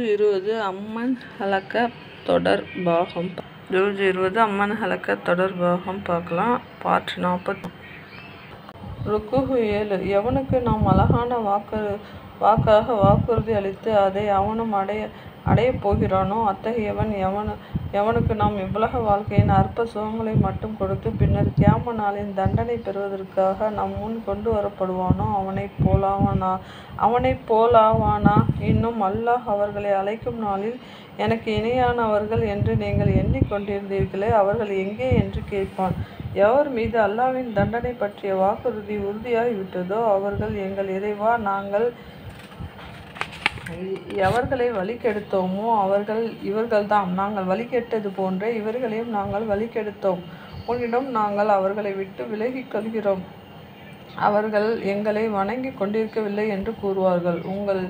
20 அம்மன் ஹலக்கத் தொடர் பாகம். 20 அம்மன் ஹலக்கத் தொடர் பாகம் பார்க்கலாம். பார்ட் 40. ருக்குஹு 7. எவனுக்கு நாம் அழகான வாக்காக வாக்குறுதி அளித்து அதை அவனும் அடையப் போகிறானோ அத்தகையவன் எவனுக்கு நாம் இவ்வுலக வாழ்க்கையின் அற்ப சுகங்களை மட்டும் கொடுத்து பின்னர் கியாம நாளின் தண்டனை பெறுவதற்காக நம் முன் கொண்டு வரப்படுவானோ அவனைப் போலாவானா. இன்னும் அல்லாஹ் அவர்களை அழைக்கும் நாளில் எனக்கு இணையானவர்கள் என்று நீங்கள் எண்ணிக்கொண்டிருந்தீர்களே, அவர்கள் எங்கே என்று கேட்பான். எவர் மீது அல்லாஹ்வின் தண்டனை பற்றிய வாக்குறுதி உறுதியாகிவிட்டதோ அவர்கள், எங்கள் இறைவா, நாங்கள் எவர்களை வழிகெடுத்தோமோ இவர்கள்தாம். நாங்கள் வழிகெட்டது போன்றே இவர்களையும் நாங்கள் வழிகெடுத்தோம். உன்னிடம் நாங்கள் அவர்களை விட்டு விலகிக் கொள்கிறோம். அவர்கள் எங்களை வணங்கி கொண்டிருக்கவில்லை என்று கூறுவார்கள். உங்கள்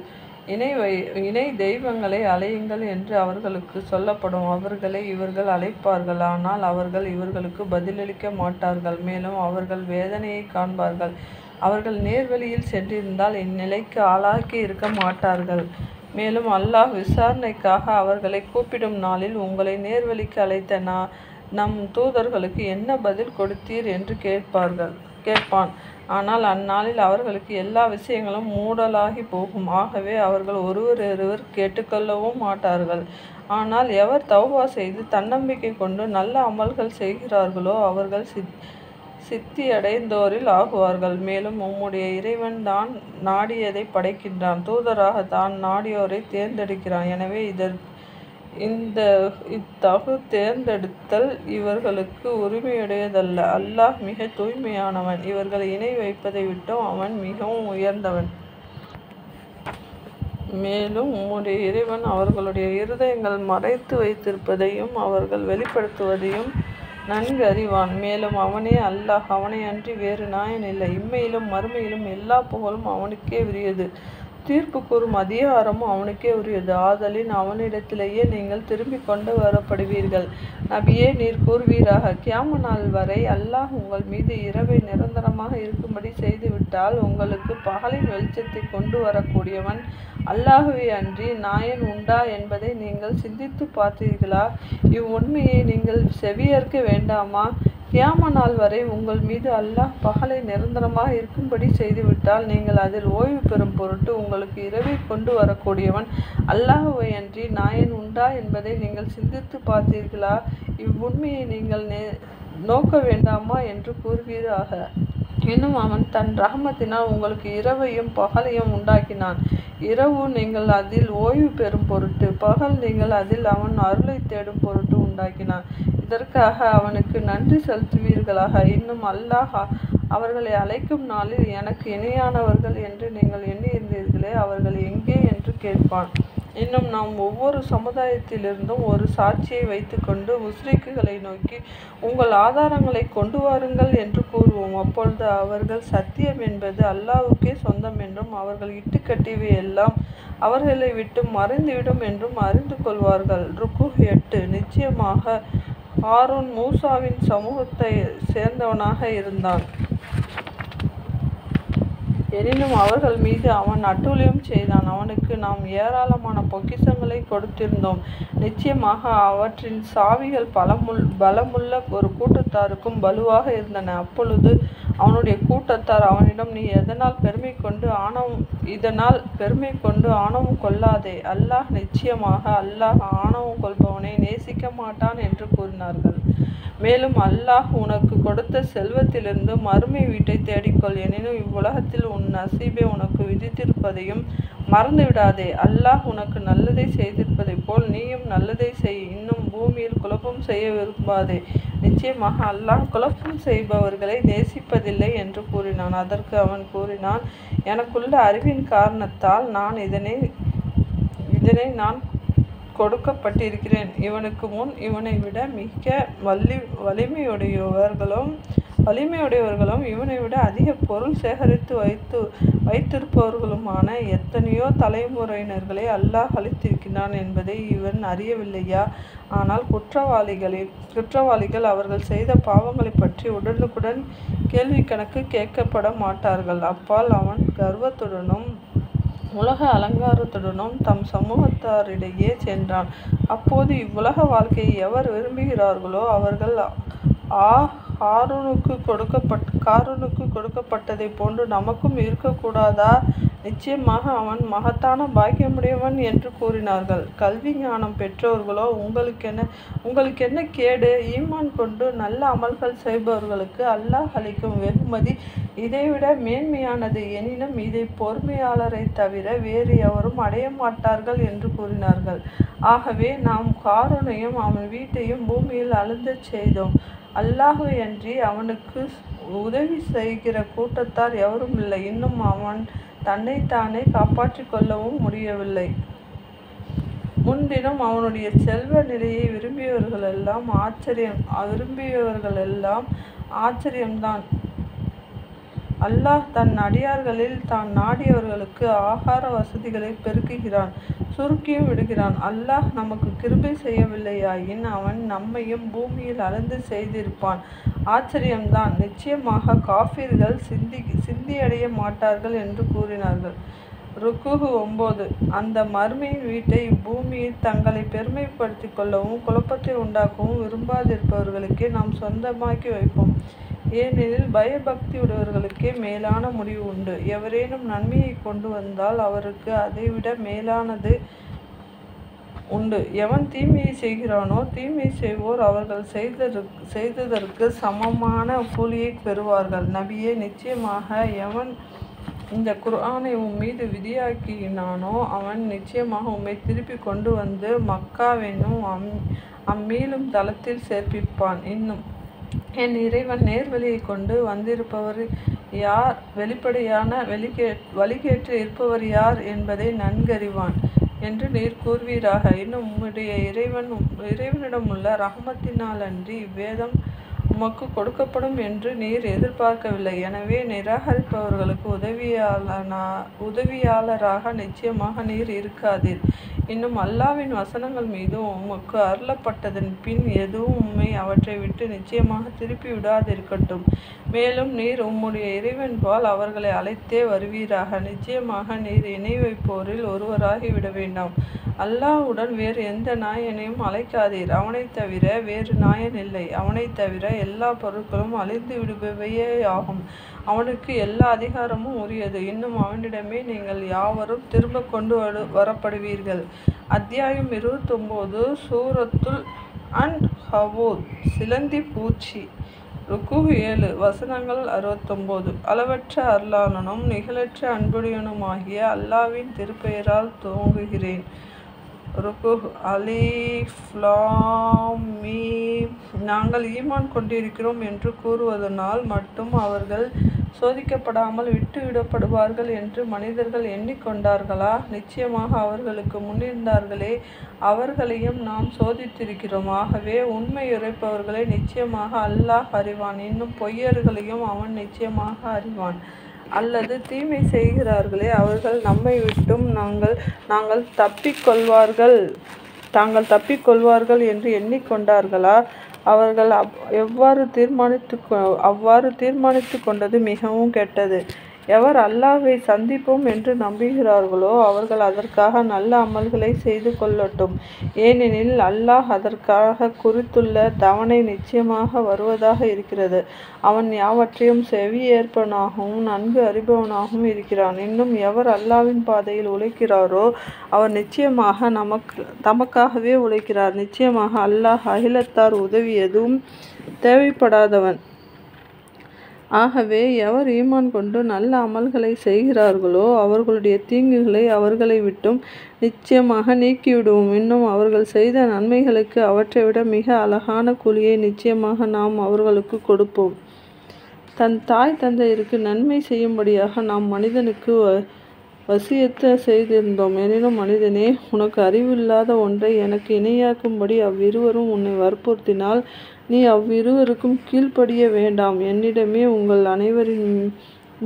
இணை தெய்வங்களை அழையுங்கள் என்று அவர்களுக்கு சொல்லப்படும். அவர்களை இவர்கள் அழைப்பார்கள், ஆனால் அவர்கள் இவர்களுக்கு பதிலளிக்க மாட்டார்கள். மேலும் அவர்கள் வேதனையை காண்பார்கள். அவர்கள் நேர்வழியில் சென்றிருந்தால் இந்நிலைக்கு ஆளாக்கி இருக்க மாட்டார்கள். மேலும் அல்லாஹ் விசாரணைக்காக அவர்களை கூப்பிடும் நாளில் உங்களை நேர்வழிக்கு அழைத்த நம் தூதர்களுக்கு என்ன பதில் கொடுத்தீர் என்று கேட்பான். ஆனால் அந்நாளில் அவர்களுக்கு எல்லா விஷயங்களும் மூடலாகி போகும். ஆகவே அவர்கள் ஒருவரொருவர் கேட்டுக்கொள்ளவும் மாட்டார்கள். ஆனால் எவர் தௌபா செய்து தன்னம்பிக்கை கொண்டு நல்ல அமல்கள் செய்கிறார்களோ அவர்கள் சித்தியடைந்தோரில் ஆகுவார்கள். மேலும் உம்முடைய இறைவன் தான் நாடியதை படைக்கின்றான். தூதராக தான் நாடியோரை தேர்ந்தெடுக்கிறான். எனவே இத்தகு தேர்ந்தெடுத்தல் இவர்களுக்கு உரிமையுடையதல்ல. அல்லாஹ் மிக தூய்மையானவன். இவர்கள் இணை வைப்பதை விட்டும் அவன் மிகவும் உயர்ந்தவன். மேலும் உம்முடைய இறைவன் அவர்களுடைய இருதயங்கள் மறைத்து வைத்திருப்பதையும் அவர்கள் வெளிப்படுத்துவதையும் நன்கு அறிவான். மேலும் அவனே அல்லாஹ், அவனை அன்றி வேறு நாயன் இல்லை. இம்மையிலும் மறுமையிலும் எல்லா புகழும் அவனுக்கே உரியது. தீர்ப்பு கூறும் அதிகாரமும் அவனுக்கே உரியது. ஆதலின் அவனிடத்திலேயே நீங்கள் திரும்பி கொண்டு வரப்படுவீர்கள். நபியே, நீர் கூறுவீராக, கியாம நாள் வரை அல்லாஹ் உங்கள் மீது இரவை நிரந்தரமாக இருக்கும்படி செய்துவிட்டால் உங்களுக்கு பகலின் வெளிச்சத்தை கொண்டு வரக்கூடியவன் அல்லாஹுவே அன்றி நாயன் உண்டா என்பதை நீங்கள் சிந்தித்து பார்த்தீர்களா? இவ்வுண்மையை நீங்கள் செவியேற்க வேண்டாமா? கியாம நாள் வரை உங்கள் மீது அல்லாஹ் பகலை நிரந்தரமாக இருக்கும்படி செய்துவிட்டால் நீங்கள் அதில் ஓய்வு பெறும் பொருட்டு உங்களுக்கு இரவை கொண்டு வரக்கூடியவன் அல்லாஹுவை அன்றி நாயன் உண்டா என்பதை நீங்கள் சிந்தித்து பார்த்தீர்களா? இவ்வுண்மையை நீங்கள் நோக்க வேண்டாமா என்று கூறுவீராக. இன்னும் அவன் தன் ரஹமத்தினால் உங்களுக்கு இரவையும் பகலையும் உண்டாக்கினான். இரவு நீங்கள் அதில் ஓய்வு பெறும் பொருட்டு, பகல் நீங்கள் அதில் அவன் அருளை தேடும் பொருட்டு உண்டாக்கினான். இதற்காக அவனுக்கு நன்றி செலுத்துவீர்களாக. இன்னும் அல்லாஹ் அவர்களை அழைக்கும் நாளில் எனக்கு இணையானவர்கள் என்று நீங்கள் எண்ணியிருந்தீர்களே, அவர்கள் எங்கே என்று கேட்பான். இன்னும் நாம் ஒவ்வொரு சமுதாயத்திலிருந்தும் ஒரு சாட்சியை வைத்துக்கொண்டு முஸ்ரிக்குகளை நோக்கி உங்கள் ஆதாரங்களை கொண்டு வாருங்கள் என்று கூறுவோம். அப்பொழுது அவர்கள் சத்தியம் என்பது அல்லாஹ்வுக்கே சொந்தம் என்றும் அவர்கள் இட்டுக்கட்டியவை எல்லாம் அவர்களை விட்டு மறைந்துவிடும் என்றும் அறிந்து கொள்வார்கள். ருக்குஹ் 8. நிச்சயமாக ஹாரூன் மூசாவின் சமூகத்தை சேர்ந்தவனாக இருந்தான். எனினும் அவர்கள் மீது அவன் அட்டூழியம் செய்தான். அவனுக்கு நாம் ஏராளமான பொக்கிஷங்களை கொடுத்திருந்தோம். நிச்சயமாக அவற்றின் சாவிகள் பலமுள்ள ஒரு கூட்டத்தாருக்கும் வலுவாக இருந்தன. அப்பொழுது அவனுடைய கூட்டத்தார் அவனிடம், நீ இதனால் பெருமை கொண்டு ஆணவம் கொள்ளாதே. அல்லாஹ், நிச்சயமாக அல்லாஹ் ஆணவம் கொள்பவனை நேசிக்க மாட்டான் என்று கூறினார்கள். மேலும் அல்லாஹ் உனக்கு கொடுத்த செல்வத்திலிருந்து மறுமை வீட்டை தேடிக்கொள். எனினும் இவ்வுலகத்தில் உன் நசீபை உனக்கு விதித்திருப்பதையும் மறந்துவிடாதே. அல்லாஹ் உனக்கு நல்லதை செய்திருப்பதை போல் நீயும் நல்லதை செய். இன்னும் பூமியில் குழப்பம் செய்ய விரும்பாதே. நிச்சயமாக அல்லாஹ் குழப்பம் செய்பவர்களை நேசிப்பதில்லை என்று கூறினான். அதற்கு அவன் கூறினான், எனக்குள்ள அறிவின் காரணத்தால் இதனை நான் கொடுக்கப்பட்டிருக்கிறேன். இவனுக்கு முன் இவனை விட மிக வலிமையுடையவர்களும் இவனை விட அதிக பொருள் சேகரித்து வைத்திருப்பவர்களுமான எத்தனையோ தலைமுறையினர்களை அல்லாஹ் அளித்திருக்கிறான் என்பதை இவன் அறியவில்லையா? ஆனால் குற்றவாளிகள் அவர்கள் செய்த பாவங்களை பற்றி உடனுக்குடன் கேள்வி கணக்கு கேட்கப்பட மாட்டார்கள். அப்பால் அவன் கர்வத்துடனும் உலக அலங்காரத்துடனும் தம் சமூகத்தாரிடையே சென்றான். அப்போது இவ்வுலக வாழ்க்கையை எவர் விரும்புகிறார்களோ அவர்கள் காரூனுக்கு கொடுக்கப்பட்டதைப் போன்று நமக்கும் இருக்கக்கூடாதா? நிச்சயமாக அவன் மகத்தான பாக்கியமுடையவன் என்று கூறினார்கள். கல்வி ஞானம் பெற்றோர்களோ, உங்களுக்கென்ன கேடு? ஈமான் கொண்டு நல்ல அமல்கள் செய்பவர்களுக்கு அல்லாஹ் அளிக்கும் வெகுமதி இதைவிட மேன்மையானது. எனினும் இதை பொறுமையாளரை தவிர வேறு எவரும் அடைய மாட்டார்கள் என்று கூறினார்கள். ஆகவே நாம் காரூனையும் அவன் வீட்டையும் பூமியில் அழுந்தச் செய்தோம். அல்லாஹ்வை அன்றி அவனுக்கு உதவி செய்கிற கூட்டத்தார் எவரும் இல்லை. இன்னும் அவன் தன்னைத்தானே காப்பாற்றிக் கொள்ளவும் முடியவில்லை. முன்தினம் அவனுடைய செல்வ நிலையை விரும்பியவர்களெல்லாம் ஆச்சரியம்தான். அல்லாஹ் தன் அடியார்களில் தான் நாடியவர்களுக்கு ஆகார வசதிகளை பெருக்குகிறான், சுருக்கியும் விடுகிறான். அல்லாஹ் நமக்கு கிருபை செய்யவில்லையாயின் அவன் நம்மையும் பூமியில் அழுந்து செய்திருப்பான். ஆச்சரியம்தான். நிச்சயமாக காஃபிர்கள் சிந்தியடைய மாட்டார்கள் என்று கூறினார்கள். ருக்குஹு 9. அந்த மறுமையின் வீட்டை இப்பூமியில் தங்களை பெருமைப்படுத்திக் கொள்ளவும் குழப்பத்தை உண்டாக்கவும் விரும்பாதிருப்பவர்களுக்கே நாம் சொந்தமாக்கி வைப்போம். ஏனெனில் பயபக்தி உடையவர்களுக்கே மேலான முடிவு உண்டு. எவரேனும் நன்மையை கொண்டு வந்தால் அவருக்கு அதைவிட மேலானது உண்டு. எவன் தீமையை செய்கிறானோ, தீமை செய்வோர் அவர்கள் செய்ததற்கு சமமான கூலியை பெறுவார்கள். நபியே, நிச்சயமாக எவன் இந்த குர்ஆனை உம்மீது விதியாக்கினானோ அவன் நிச்சயமாக உம்மை திருப்பி கொண்டு வந்து மக்காவென்னும் அம்மீளும் தளத்தில் சேர்ப்பிப்பான். இன்னும் என் இறைவன் நேர்வழியை கொண்டு வந்திருப்பவர் யார், வெளிப்படையான வழிகேற்று இருப்பவர் யார் என்பதை நன்கறிவான் என்று நீர் கூறுவீராக. இன்னும் உம்முடைய இறைவனிடம் உள்ள ரஹ்மத்தினாலன்றி இவ்வேதம் உமக்கு கொடுக்கப்படும் என்று நீர் எதிர்பார்க்கவில்லை. எனவே நிராகரிப்பவர்களுக்கு உதவியாளராக நிச்சயமாக நீர் இருக்காதீர். இன்னும் அல்லாஹ்வின் வசனங்கள் மீது உமக்கு அருளப்பட்டதன் பின் எதுவும் உம்மை அவற்றை விட்டு நிச்சயமாக திருப்பி விடாதிருக்கட்டும். மேலும் நீர் உம்முடைய இறைவன்பால் அவர்களை அழைத்தே வருவீராக. நிச்சயமாக நீர் இணை வைப்போரில் ஒருவராகி விட வேண்டாம். அல்லாஹ்வுடன் வேறு எந்த நாயனையும் அழைக்காதீர். அவனைத் தவிர வேறு நாயன் இல்லை. அவனைத் தவிர எல்லா பொருட்களும் அழிந்து விடுபவையே ஆகும். அவனுக்கு எல்லா அதிகாரமும் உரியது. இன்னும் அவனிடமே நீங்கள் யாவரும் திரும்ப கொண்டு வரப்படுவீர்கள். அத்தியாயம் 29. சூரத்துல் அன்கபூத். சிலந்தி பூச்சி. ருக்குஹு 7. வசனங்கள் 69. அளவற்ற அருளாளனும் நிகழற்ற அன்புடையனுமாகிய அல்லாஹ்வின் திருப்பெயரால் துவங்குகிறேன். ருக்குஹ். அலிஃப் லாம் மீம். நாங்கள் ஈமான் கொண்டிருக்கிறோம் என்று கூறுவதனால் மட்டும் அவர்கள் சோதிக்கப்படாமல் விட்டுவிடப்படுவார்கள் என்று மனிதர்கள் எண்ணிக்கொண்டார்களா? நிச்சயமாக அவர்களுக்கு முன்னிருந்தார்களே, அவர்களையும் நாம் சோதித்திருக்கிறோம். ஆகவே உண்மை உரைப்பவர்களை நிச்சயமாக அல்லாஹ் அறிவான். இன்னும் பொய்யர்களையும் அவன் நிச்சயமாக அறிவான். அல்லது தீமை செய்கிறார்களே, அவர்கள் நம்மை விட்டும் தாங்கள் தப்பிக்கொள்வார்கள் என்று எண்ணிக்கொண்டார்களா? அவர்கள் அவ்வாறு தீர்மானித்து கொண்டது மிகவும் கெட்டது. எவர் அல்லாஹ்வை சந்திப்போம் என்று நம்புகிறார்களோ அவர்கள் அதற்காக நல்ல அமல்களை செய்து கொள்ளட்டும். ஏனெனில் அல்லாஹ் அதற்காக குறித்துள்ள தவணை நிச்சயமாக வருவதாக இருக்கிறது. அவன் யாவற்றையும் செவியேற்பவனாகவும் நன்கு அறிபவனாகவும் இருக்கிறான். இன்னும் எவர் அல்லாஹ்வின் பாதையில் உழைக்கிறாரோ அவர் நிச்சயமாக தமக்காகவே உழைக்கிறார். நிச்சயமாக அல்லாஹ் அகிலத்தார் உதவி எதுவும் தேவைப்படாதவன். ஆகவே எவர் ஈமான் கொண்டு நல்ல அமல்களை செய்கிறார்களோ அவர்களுடைய தீங்குகளை அவர்களை விட்டும் நிச்சயமாக நீக்கிவிடுவோம். இன்னும் அவர்கள் செய்த நன்மைகளுக்கு அவற்றை விட மிக அழகான கூலியை நிச்சயமாக நாம் அவர்களுக்கு கொடுப்போம். தன் தாய் தந்தையருக்கு நன்மை செய்யும்படியாக நாம் மனிதனுக்கு வசியத்து செய்திருந்தோம். எனினும் மனிதனே, உனக்கு அறிவில்லாத ஒன்றை எனக்கு இணையாக்கும்படி அவ்விருவரும் உன்னை வற்புறுத்தினால் நீ அவ்விருவருக்கும் கீழ்ப்படிய வேண்டாம். என்னிடமே உங்கள் அனைவரின்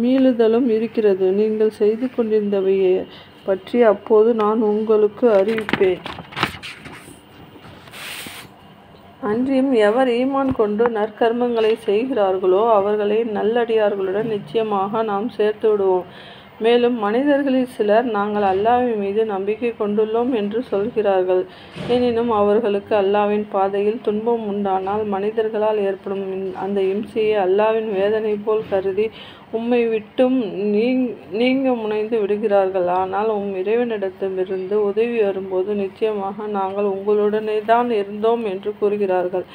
மீளுதலும் இருக்கிறது. நீங்கள் செய்து கொண்டிருந்தவையை பற்றி அப்போது நான் உங்களுக்கு அறிவிப்பேன். அன்றியும் எவர் ஈமான் கொண்டு நற்கர்மங்களை செய்கிறார்களோ அவர்களை நல்லடியார்களுடன் நிச்சயமாக நாம் சேர்த்து விடுவோம். மேலும் மனிதர்களில் சிலர் நாங்கள் அல்லாஹ்வின் மீது நம்பிக்கை கொண்டுள்ளோம் என்று சொல்கிறார்கள். எனினும் அவர்களுக்கு அல்லாஹ்வின் பாதையில் துன்பம் உண்டானால் மனிதர்களால் ஏற்படும் அந்த இம்சையை அல்லாஹ்வின் வேதனை போல் கருதி உம்மை விட்டும் நீங்க முனைந்து விடுகிறார்கள். ஆனால் இறைவனிடத்திலிருந்து உதவி வரும்போது நிச்சயமாக நாங்கள் உங்களுடனே தான் இருந்தோம் என்று கூறுகிறார்கள்.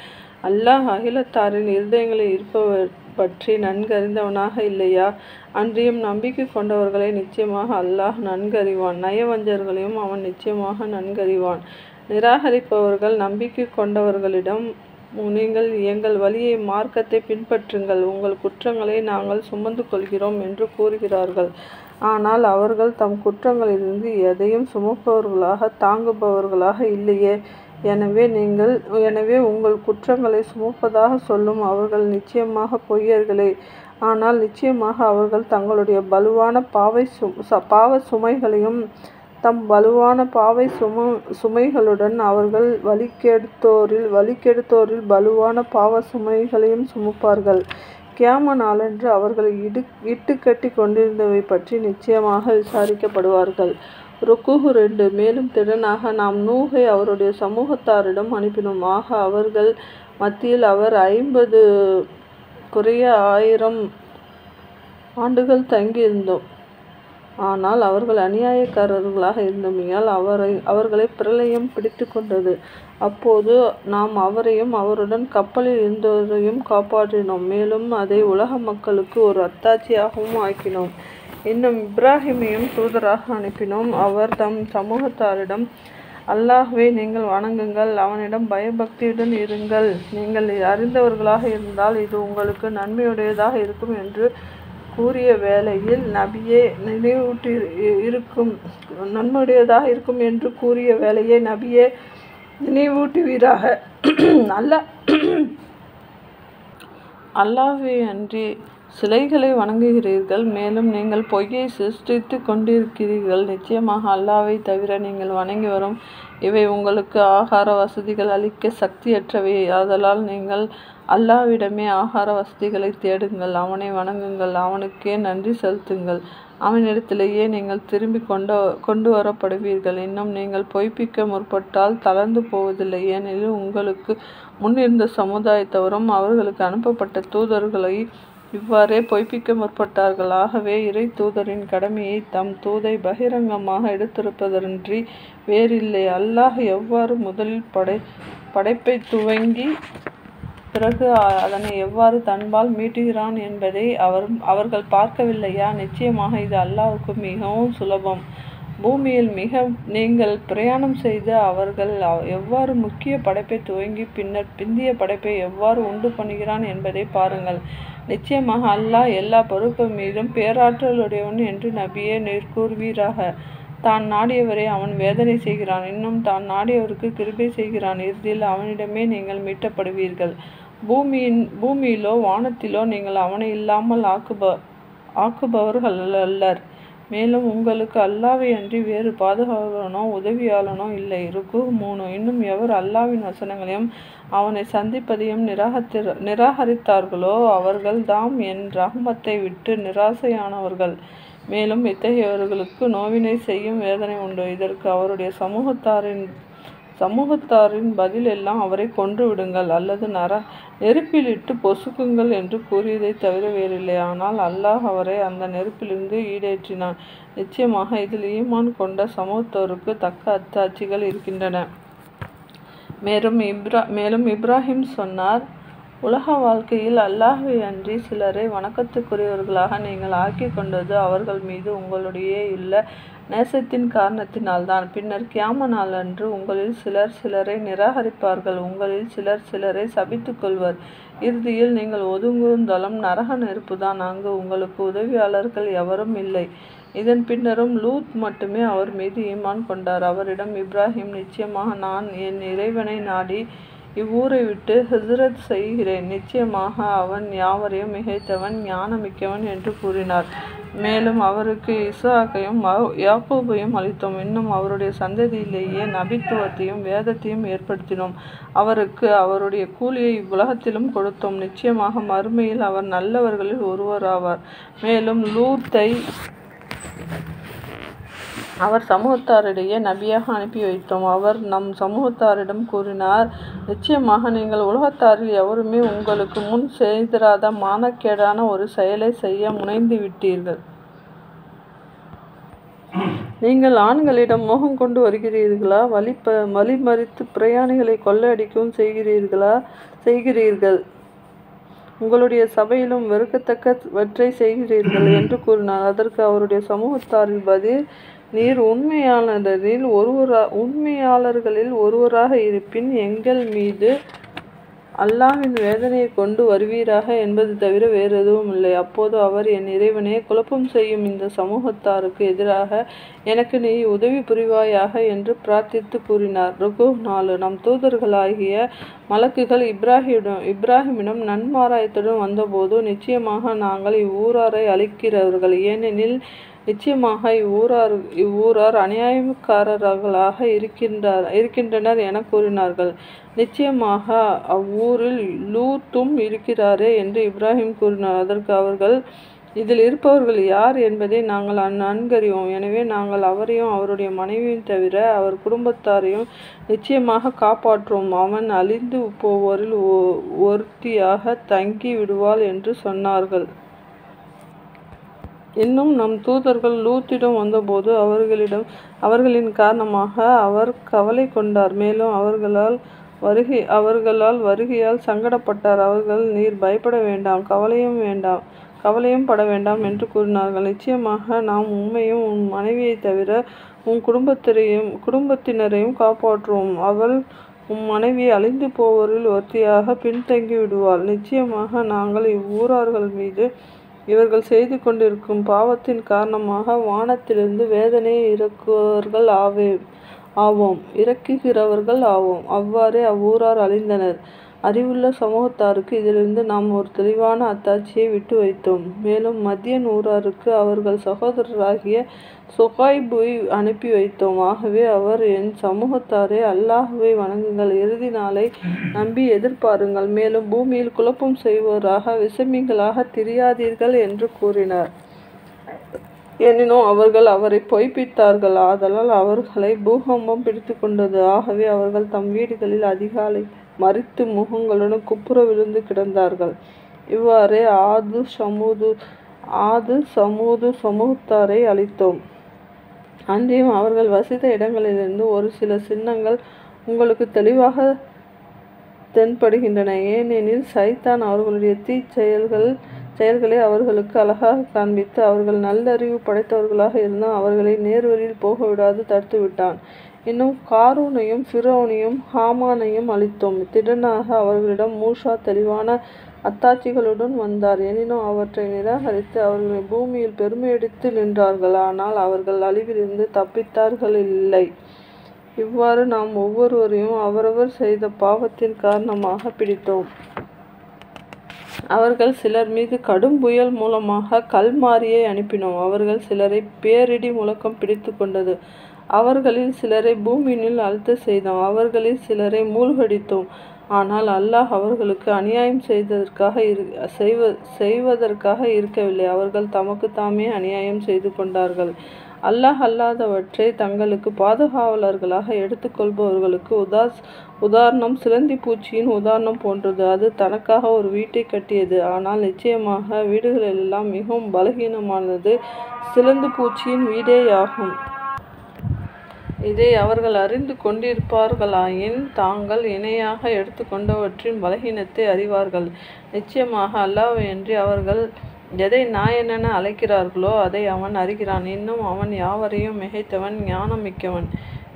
அல்லாஹ் அகிலத்தாரின் இருதயங்களில் இருப்பவர் பற்றி நன்கறிந்தவனாக இல்லையா? அன்றியும் நம்பிக்கை கொண்டவர்களை நிச்சயமாக அல்லாஹ் நன்கறிவான், நயவஞ்சர்களையும் அவன் நிச்சயமாக நன்கறிவான். நிராகரிப்பவர்கள் நம்பிக்கை கொண்டவர்களிடம் நீங்கள் எங்கள் வழியை மார்க்கத்தை பின்பற்றுங்கள், உங்கள் குற்றங்களை நாங்கள் சுமந்து கொள்கிறோம் என்று கூறுகிறார்கள். ஆனால் அவர்கள் தம் குற்றங்களிலிருந்து எதையும் சுமப்பவர்களாக தாங்குபவர்களாக இல்லையே. எனவே உங்கள் குற்றங்களை சுமப்பதாக சொல்லும் அவர்கள் நிச்சயமாக பொய்யர்களே. ஆனால் நிச்சயமாக அவர்கள் தங்களுடைய பலுவான பாவ சுமைகளையும் தம் வலுவான பாவை சுமைகளுடன் அவர்கள் வழிகெடுத்தோரில் பலுவான பாவ சுமைகளையும் சுமப்பார்கள். கியாம நாளன்று அவர்கள் இட்டுக்கட்டி கொண்டிருந்தவை பற்றி நிச்சயமாக விசாரிக்கப்படுவார்கள். ருக்கூஹ் 2. மேலும் திடனாக நாம் நூஹை அவருடைய சமூகத்தாரிடம் அனுப்பினோம். ஆக அவர்கள் மத்தியில் அவர் 50 குறைய 1000 ஆண்டுகள் தங்கியிருந்தோம். ஆனால் அவர்கள் அநியாயக்காரர்களாக இருந்தமையால் அவர்களை பிரளயம் பிடித்து கொண்டது. அப்போது நாம் அவரையும் அவருடன் கப்பலில் இருந்தவரையும் காப்பாற்றினோம். மேலும் அதை உலக மக்களுக்கு ஒரு அத்தாட்சியாகவும் ஆக்கினோம். இன்னும் இப்ராஹிமையும் தூதராக அனுப்பினோம். அவர் தம் சமூகத்தாரிடம் அல்லாஹ்வை நீங்கள் வணங்குங்கள், அவனிடம் பயபக்தியுடன் இருங்கள், நீங்கள் அறிந்தவர்களாக இருந்தால் இது உங்களுக்கு நன்மையுடையதாக இருக்கும் என்று கூறிய வேளையில் நபியே நினைவூட்டுவீராக. அல்லாஹ்வை அன்றி சிலைகளை வணங்குகிறீர்கள், மேலும் நீங்கள் பொய்யை சிருஷ்டித்து கொண்டிருக்கிறீர்கள். நிச்சயமாக அல்லாஹ்வை தவிர நீங்கள் வணங்கி வரும் இவை உங்களுக்கு ஆகார வசதிகள் அளிக்க சக்தியற்றவை. ஆதலால் நீங்கள் அல்லாஹ்விடமே ஆகார வசதிகளை தேடுங்கள், அவனை வணங்குங்கள், அவனுக்கே நன்றி செலுத்துங்கள், அவனிடத்திலேயே நீங்கள் திரும்பி கொண்டு வரப்படுவீர்கள். இன்னும் நீங்கள் பொய்ப்பிக்க முற்பட்டால் தளர்ந்து போவதில்லை. ஏனெனில் உங்களுக்கு முன்னிருந்த சமுதாயத்தவரும் அவர்களுக்கு அனுப்பப்பட்ட தூதர்களை இவ்வாறே பொய்ப்பிக்க முற்பட்டார்கள். ஆகவே இறை தூதரின் கடமையை தம் தூதை பகிரங்கமாக எடுத்திருப்பதன்றி வேறில்லை. அல்லாஹ் எவ்வாறு முதலில் படைப்பை துவங்கி பிறகு அதனை எவ்வாறு தன்பால் மீட்டுகிறான் என்பதை அவர்கள் பார்க்கவில்லையா? நிச்சயமாக இது அல்லாஹ்வுக்கு மிகவும் சுலபம். பூமியில் நீங்கள் பிரயாணம் செய்து அவர்கள் எவ்வாறு முக்கிய படைப்பை துவங்கி பின்னர் பிந்திய படைப்பை எவ்வாறு உண்டு பண்ணுகிறான் என்பதை பாருங்கள். நிச்சயமாக அல்லாஹ் எல்லா பொறுப்பு மீதும் பேராற்றலுடையவன் என்று நபியே நீர்கூறுவீராக. தான் நாடியவரை அவன் வேதனை செய்கிறான், இன்னும் தான் நாடியவருக்கு கிருபை செய்கிறான். இறுதியில் அவனிடமே நீங்கள் மீட்டப்படுவீர்கள். பூமியிலோ வானத்திலோ நீங்கள் அவனை இல்லாமல் ஆக்குபவர்கள் அல்லர். மேலும் உங்களுக்கு அல்லாஹ்வை அன்றி வேறு பாதுகாவலனோ உதவியாளனோ இல்லை. ருக்கூஹ் 3. இன்னும் எவர் அல்லாஹ்வின் வசனங்களையும் அவனை சந்திப்பதையும் நிராகரித்தார்களோ அவர்கள் தாம் என் ரஹ்மத்தை விட்டு நிராசையானவர்கள். மேலும் இத்தகையவர்களுக்கு நோவினை செய்யும் வேதனை உண்டு. இதற்கு அவருடைய சமூகத்தாரின் பதில் எல்லாம் அவரை கொன்று விடுங்கள் அல்லது நெருப்பிலிட்டு பொசுக்குங்கள் என்று கூறியதை தவிர வேறில்லை. ஆனால் அல்லாஹ் அவரை அந்த நெருப்பிலிருந்து ஈடேற்றினான். நிச்சயமாக இதில் ஈமான் கொண்ட சமூகத்தோருக்கு தக்க அத்தாட்சிகள் இருக்கின்றன. மேலும் இப்ராஹிம் சொன்னார், உலக வாழ்க்கையில் அல்லாஹ்வை அன்றி சிலரை வணக்கத்துக்குரியவர்களாக நீங்கள் ஆக்கி கொண்டது அவர்கள் மீது உங்களுடைய உள்ள நேசத்தின் காரணத்தினால்தான். பின்னர் கியாம நாளன்று உங்களில் சிலர் சிலரை நிராகரிப்பார்கள், உங்களில் சிலர் சிலரை சபித்துக் கொள்வர். இறுதியில் நீங்கள் ஒதுங்கும் தளம் நரக நெருப்புதான், அங்கு உங்களுக்கு உதவியாளர்கள் எவரும் இல்லை. இதன் பின்னரும் லூத் மட்டுமே அவர் மீது ஈமான் கொண்டார். அவரிடம் இப்ராஹிம், நிச்சயமாக நான் என் இறைவனை நாடி இவ்வூரை விட்டு ஹிஜ்ரத் செய்கிறேன், நிச்சயமாக அவன் யாவரையும் மிகைத்தவன் ஞானமிக்கவன் என்று கூறினார். மேலும் அவருக்கு இஸ்ஹாக்கையும் யாக்கூபையும் அளித்தோம். இன்னும் அவருடைய சந்ததியிலேயே நபித்துவத்தையும் வேதத்தையும் ஏற்படுத்தினோம். அவருக்கு அவருடைய கூலியை இவ்வுலகத்திலும் கொடுத்தோம். நிச்சயமாக மறுமையில் அவர் நல்லவர்களில் ஒருவராவார். மேலும் லூத்தை அவர் சமூகத்தாரிடையே நபியாக அனுப்பி வைத்தோம். அவர் நம் சமூகத்தாரிடம் கூறினார், நிச்சயமாக நீங்கள் உலகத்தாரில் எவருமே உங்களுக்கு முன் செய்திராத மானக்கேடான ஒரு செயலை செய்ய முனைந்து விட்டீர்கள். நீங்கள் ஆண்களிடம் மோகம் கொண்டு வருகிறீர்களா? வழிமறித்து பிரயாணிகளை கொள்ளையடிக்கவும் செய்கிறீர்கள். உங்களுடைய சபையிலும் வெறுக்கத்தக்கவற்றை செய்கிறீர்கள் என்று கூறினார். அதற்கு அவருடைய சமூகத்தாரின் பதில், நீர் உண்மையாளர்களில் ஒருவராக இருப்பின் எங்கள் மீது அல்லாஹ்வின் வேதனையை கொண்டு வருவீராக என்பது தவிர வேறு எதுவும் இல்லை. அப்போது அவர், என் இறைவனே, குழப்பம் செய்யும் இந்த சமூகத்தாருக்கு எதிராக எனக்கு நீ உதவி புரிவாயாக என்று பிரார்த்தித்து கூறினார். ருகு 4. நம் தூதர்களாகிய மலக்குகள் இப்ராஹிமிடம் நன்மாராயத்துடன் வந்தபோது, நிச்சயமாக நாங்கள் இவ்வூராரை அழிக்கிறவர்கள், ஏனெனில் நிச்சயமாக இவ்வூரார் அநியாயக்காரர்களாக இருக்கின்றனர் என கூறினார்கள். நிச்சயமாக அவ்வூரில் லூத்தும் இருக்கிறாரே என்று இப்ராஹிம் கூறினார். அதற்கு அவர்கள், இதில் இருப்பவர்கள் யார் என்பதை நாங்கள் நன்கறிவோம். எனவே நாங்கள் அவரையும் அவருடைய மனைவியும் தவிர அவர் குடும்பத்தாரையும் நிச்சயமாக காப்பாற்றுவோம். அவன் அழிந்து போவோரில் ஒருத்தியாக தங்கி விடுவாள் என்று சொன்னார்கள். இன்னும் நம் தூதர்கள் லூத்திடம் வந்தபோது அவர்களின் காரணமாக அவர் கவலை கொண்டார். மேலும் அவர்களால் வருகையால் சங்கடப்பட்டார். அவர்கள், நீர் பயப்பட வேண்டாம், கவலையும் பட வேண்டாம் என்று கூறினார்கள். நிச்சயமாக நாம் உம்மையும் உன் மனைவியை தவிர உன் குடும்பத்தினரையும் காப்பாற்றுவோம். அவள் உம் மனைவி அழிந்து போவோரில் ஒருத்தியாக பின்தங்கி விடுவாள். நிச்சயமாக நாங்கள் இவ்வூரார்கள் மீது இவர்கள் செய்து கொண்டிருக்கும் பாவத்தின் காரணமாக வானத்திலிருந்து வேதனையை இறக்குகிறவர்கள் ஆவோம். அவ்வாறே அவ்வூரார் அழிந்தனர். அறிவுள்ள சமூகத்தாருக்கு இதிலிருந்து நாம் ஒரு தெளிவான அத்தாட்சியை விட்டு வைத்தோம். மேலும் மத்தியன் ஊராருக்கு அவர்கள் சகோதரராகிய சுகைபை அனுப்பி வைத்தோம். ஆகவே அவர், என் சமூகத்தாரே, அல்லாஹ்வை வணங்குங்கள், இறுதி நாளை நம்பி எதிர்பாருங்கள், மேலும் பூமியில் குழப்பம் செய்வோராக விஷமிகளாக திரியாதீர்கள் என்று கூறினார். எனினும் அவர்கள் அவரை பொய்ப்பித்தார்கள். ஆதலால் அவர்களை பூகம்பம் பிடித்து கொண்டது. ஆகவே அவர்கள் தம் வீடுகளில் அதிகாலை மரித்து முகங்களுடன் குப்புற விழுந்து கிடந்தார்கள். இவ்வாறே ஆது சமூது சமூகத்தாரை அழித்தோம். அன்றியும் அவர்கள் வசித்த இடங்களிலிருந்து ஒரு சில சின்னங்கள் உங்களுக்கு தெளிவாக தென்படுகின்றன. ஏனெனில் சைத்தான் அவர்களுடைய செயல்களை அவர்களுக்கு அழகாக காண்பித்து, அவர்கள் நல்லறிவு படைத்தவர்களாக இருந்தும் அவர்களை நேர்வழியில் போக விடாது தடுத்து விட்டான். இன்னும் காரூனையும் ஃபிரௌனையும் ஹாமானையும் அழித்தோம். திடனாக அவர்களிடம் மூசா தெளிவான அத்தாட்சிகளுடன் வந்தார். எனினும் அவற்றை நிராகரித்து அவர்களை பூமியில் பெருமையடித்து நின்றார்கள். ஆனால் அவர்கள் அழிவிலிருந்து தப்பித்தார்கள். இவ்வாறு நாம் ஒவ்வொருவரையும் அவரவர் செய்த பாவத்தின் காரணமாக பிடித்தோம். அவர்கள் சிலர் மீது கடும் புயல் மூலமாக கல்மாரியை அனுப்பினோம். அவர்கள் சிலரை பேரிடி முழக்கம் பிடித்து கொண்டது. அவர்களில் சிலரை பூமியினுள் அழுத்த செய்தோம். அவர்களில் சிலரை மூழ்கடித்தோம். ஆனால் அல்லாஹ் அவர்களுக்கு அநியாயம் செய்வதற்காக இருக்கவில்லை. அவர்கள் தமக்கு தாமே அநியாயம் செய்து கொண்டார்கள். அல்லாஹ் அல்லாதவற்றை தங்களுக்கு பாதுகாவலர்களாக எடுத்துக்கொள்பவர்களுக்கு உதாரணம் சிலந்தி பூச்சியின் உதாரணம் போன்றது. அது தனக்காக ஒரு வீட்டை கட்டியது. ஆனால் நிச்சயமாக வீடுகளெல்லாம் மிகவும் பலகீனமானது சிலந்தி பூச்சியின் வீடேயாகும். இதை அவர்கள் அறிந்து கொண்டிருப்பார்களாயின் தாங்கள் இணையாக எடுத்துக்கொண்டவற்றின் பலகீனத்தை அறிவார்கள். நிச்சயமாக அல்லாஹ்வையன்றி அவர்கள் எதை நாயனென அழைக்கிறார்களோ அதை அவன் அறிகிறான். இன்னும் அவன் யாவரையும் மிகைத்தவன், ஞானம் மிக்கவன்.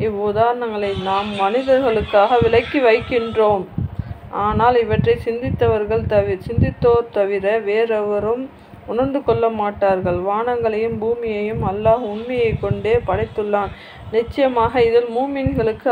இவ்வுதாரணங்களை நாம் மனிதர்களுக்காக விலக்கி வைக்கின்றோம். ஆனால் இவற்றை சிந்தித்தோர் தவிர வேறெவரும் உணர்ந்து கொள்ள மாட்டார்கள். வானங்களையும் பூமியையும் அல்லாஹ் உண்மையை கொண்டே படைத்துள்ளான். நிச்சயமாக இதில் மூமின்களுக்கு